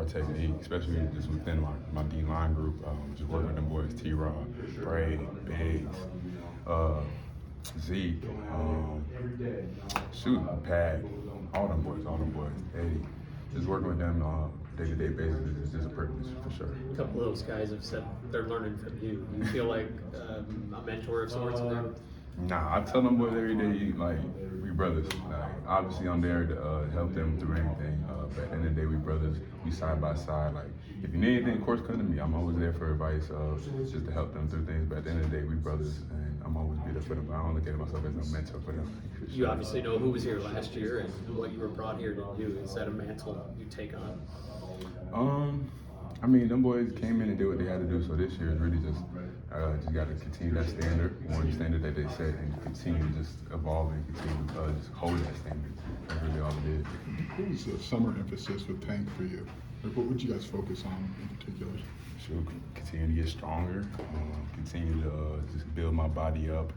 technique, especially just within my D line group. Just working with them boys, T-Raw, Bray, Biggs, Zeke, Pag, all them boys. Hey, just working with them on a day-to-day basis is just a privilege for sure. A couple of those guys have said they're learning from you. You feel like a mentor of sorts in there? Nah, I tell them boys every day, like, we brothers. Like, obviously I'm there to help them through anything. But at the end of the day, we brothers, we side by side. Like, if you need anything, of course, come to me. I'm always there for advice, just to help them through things. But at the end of the day, we brothers, and I'm always be there for them. I don't look at myself as a mentor for them. You obviously know who was here last year and what you were brought here to do. Is that a mantle you take on? I mean, them boys came in and did what they had to do. So this year is really just got to continue that standard, more the standard that they set, and continue to just evolve and continue to just hold that standard. That's really all it is. What was the summer emphasis with Tank for you? Like, what would you guys focus on in particular? So continue to get stronger, continue to just build my body up,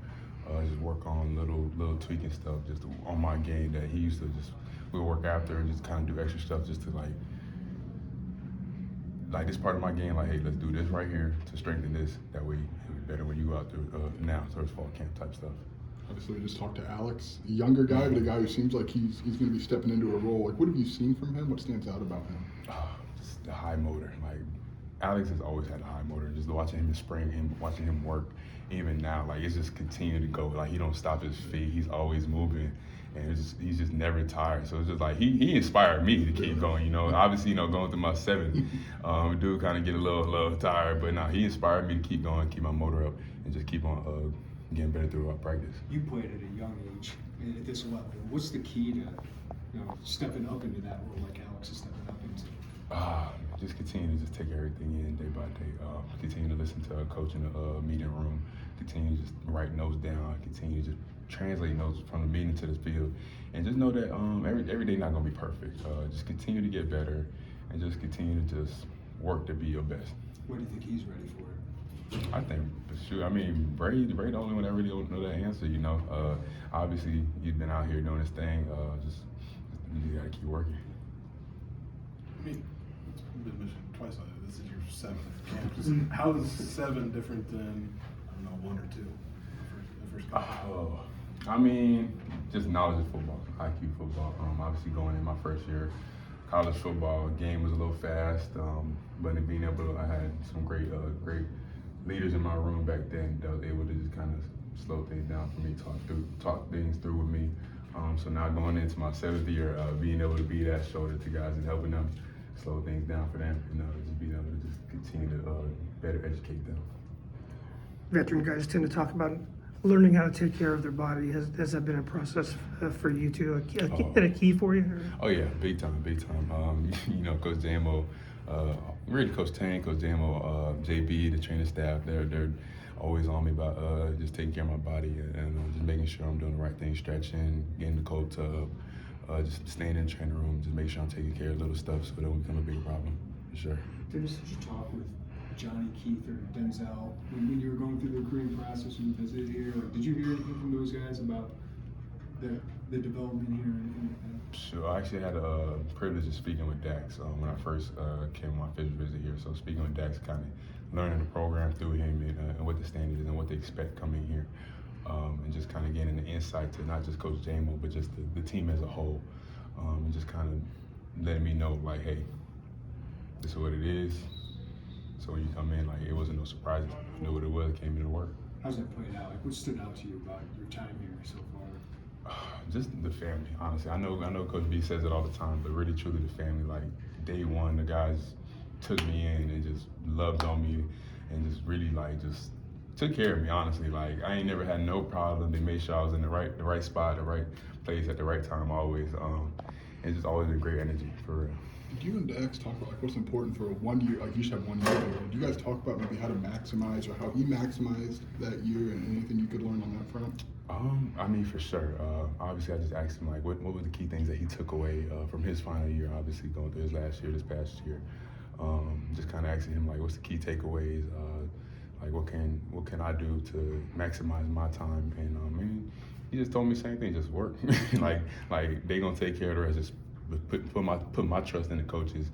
just work on little tweaking stuff just on my game that he used to just we'll work after and just kind of do extra stuff just to like this part of my game, like, hey, let's do this right here to strengthen this. That way it'll be better when you go out there now, towards fall camp type stuff. Obviously, we just talked to Alex, a younger guy, but a guy who seems like he's going to be stepping into a role. Like, what have you seen from him? What stands out about him? Just the high motor. Like, Alex has always had a high motor. Just watching him in spring, watching him work, even now, like, it's just continuing to go. Like, he don't stop his feet. He's always moving. And he's just never tired. So it's just like, he inspired me to keep going, you know. Obviously, you know, going through my seventh, do kind of get a little tired. But no, he inspired me to keep going, keep my motor up, and just keep on getting better throughout practice. You played at a young age at this level. What's the key to, stepping up into that role like Alex is stepping up into? Just continue to just take everything in day by day. Continue to listen to a coach in the meeting room. Continue to just write notes down. Continue to just translate notes from the meeting to the field, and just know that every day not gonna be perfect. Just continue to get better, and just continue to just work to be your best. What do you think he's ready for? I think, I mean, Bray the only one that really don't know that answer. You know, obviously he's been out here doing his thing. You gotta keep working. I mean, it's been mentioned twice on it. This is your seventh camp. How is 7 different than, I don't know, 1 or 2? The first couple? I mean, just knowledge of football, IQ football. Obviously going in my first year, college football game was a little fast, but in being able to, I had some great leaders in my room back then that was able to just kind of slow things down for me, talk things through with me. So now going into my 7th year, being able to be that shoulder to guys and helping them slow things down for them, just being able to just continue to better educate them. Veteran guys tend to talk about learning how to take care of their body. Has that been a process for you too? A key for you? Oh yeah, big time. Coach Jamo, really Coach Tank, Coach Jamo, JB, the training staff, they're always on me about just taking care of my body and just making sure I'm doing the right thing, stretching, getting the cold tub, just staying in the training room, just make sure I'm taking care of little stuff so it don't become a big problem, for sure. There was such a talk with Johnny, Keith, or Denzel when you were going through the recruiting process and you visited here. Like, did you hear anything from those guys about the development here and anything like that? Sure, I actually had a privilege of speaking with Dax when I first came on my official visit here. So speaking with Dax, kind of learning the program through him and what the standard is and what they expect coming here. And just kind of getting the insight to not just Coach Jamo, but just the team as a whole. And just kind of letting me know, like, hey, this is what it is. So when you come in, like, it wasn't no surprise. You knew what it was, came in to work. How's that played out? Like, what stood out to you about your time here so far? Just the family, honestly. I know Coach B says it all the time, but really, truly the family. Like, day one, the guys took me in and just loved on me and just really, like, just took care of me, honestly. Like, I ain't never had no problem. They made sure I was in the right spot, the right place at the right time always. And just always a great energy, for real. Do you and Dax talk about like what's important for 1 year? Like, you should have 1 year there. Do you guys talk about maybe how to maximize or how he maximized that year and anything you could learn on that front? I mean, for sure. Obviously, I just asked him, like, what were the key things that he took away from his final year, obviously going through his last year, this past year. Just kind of asking him, like, what's the key takeaways? Like, what can I do to maximize my time? And he just told me the same thing, just work. like they gonna take care of the rest. Just put my trust in the coaches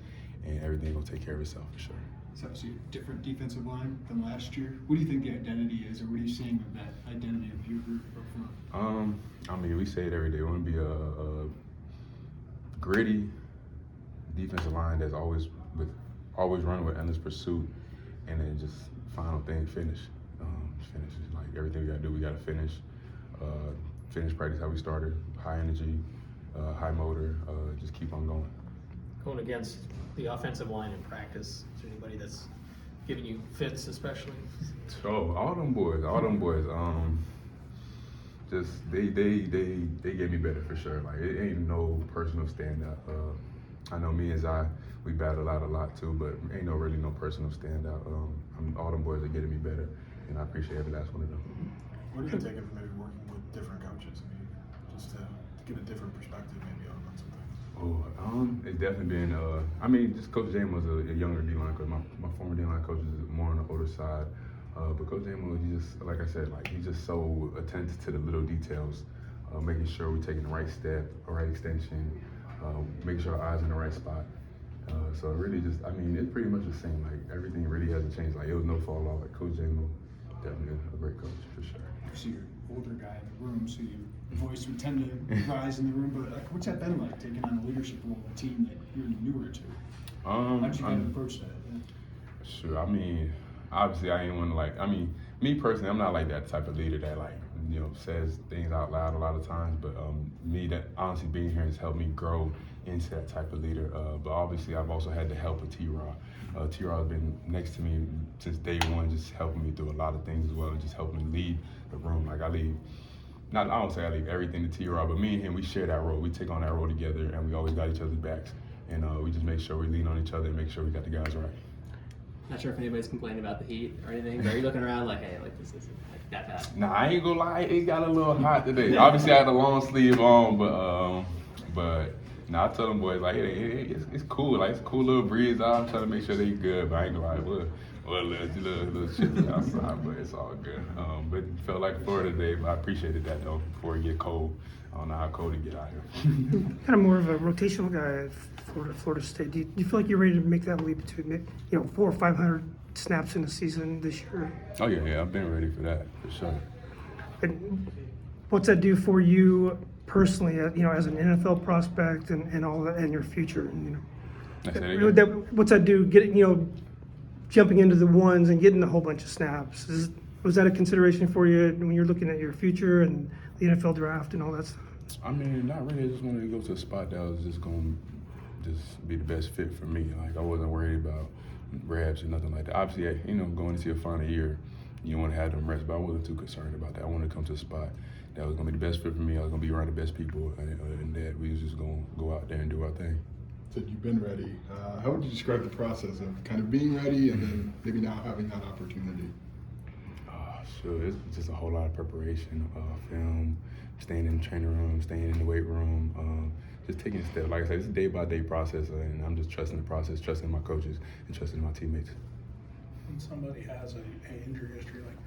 and everything will take care of itself for sure. It's obviously a different defensive line than last year. What do you think the identity is, or what are you seeing of that identity of your group up front? I mean, we say it every day. We want to be a gritty defensive line that's always running with endless pursuit, and then just final thing, finish. Finish is like everything we gotta do. We gotta finish. Finish practice how we started. High energy, high motor. Just keep on going. Going against the offensive line in practice, is there anybody that's giving you fits, especially? So all them boys. Just they get me better for sure. Like it ain't no personal standout. I know me and Zai, we battle out a lot too, but ain't really no personal standout. All them boys are getting me better, and I appreciate every last one of them. What are you taking from maybe working with different coaches? I mean, just to get a different perspective maybe on some things. It's definitely been. I mean, just Coach James was a younger D-line coach. My former D-line coach is more on the older side. But Coach James, he just, like I said, like he's just so attentive to the little details, making sure we're taking the right step, the right extension, making sure our eyes in the right spot. So really just, I mean, it's pretty much the same. Like everything really hasn't changed. Like it was no fall off. Like Coach James, definitely a great coach for sure. Obviously, you're an older guy in the room, so your voice would tend to rise in the room. But like, what's that been like, taking on a leadership role of a team that you're newer to? How'd you kind of approach that? Sure. I mean, obviously, I ain't want to like. I mean, me personally, I'm not like that type of leader that like says things out loud a lot of times. But me, that honestly being here has helped me grow into that type of leader. But obviously, I've also had the help of T-Raw. T-Raw has been next to me since day one, just helping me through a lot of things as well, and just helping me lead the room. Like I don't say I leave everything to T-Raw, but me and him, we share that role. We take on that role together, and we always got each other's backs. And we just make sure we lean on each other and make sure we got the guys right. Not sure if anybody's complaining about the heat or anything, but are you looking around like, hey, like this isn't like that bad? Nah, I ain't gonna lie, it got a little hot today. Obviously, I had a long sleeve on, but I tell them boys like, it's cool. Like it's a cool little breeze out. I'm trying to make sure they good, but I ain't gonna lie, we're a little chilly outside, but it's all good. But it felt like Florida today, but I appreciated that though. Before it get cold, I don't know how cold it get out here. Kind of more of a rotational guy at Florida State. Do you feel like you're ready to make that leap to 400 or 500 snaps in a season this year? Oh yeah, I've been ready for that for sure. And what's that do for you personally? As an NFL prospect and all that, and your future. What's that do? Jumping into the ones and getting a whole bunch of snaps. Was that a consideration for you when you're looking at your future and the NFL draft and all that stuff? I mean, not really. I just wanted to go to a spot that was just going to just be the best fit for me. Like, I wasn't worried about reps or nothing like that. Obviously, going into your final year, you want to have them reps, but I wasn't too concerned about that. I wanted to come to a spot that was going to be the best fit for me. I was going to be around the best people, and that we was just going to go out there and do our thing. Said you've been ready. How would you describe the process of kind of being ready and then maybe now having that opportunity? Sure, it's just a whole lot of preparation, film, staying in the training room, staying in the weight room, just taking steps. Like I said, it's a day-by-day process, and I'm just trusting the process, trusting my coaches, and trusting my teammates. When somebody has an injury history like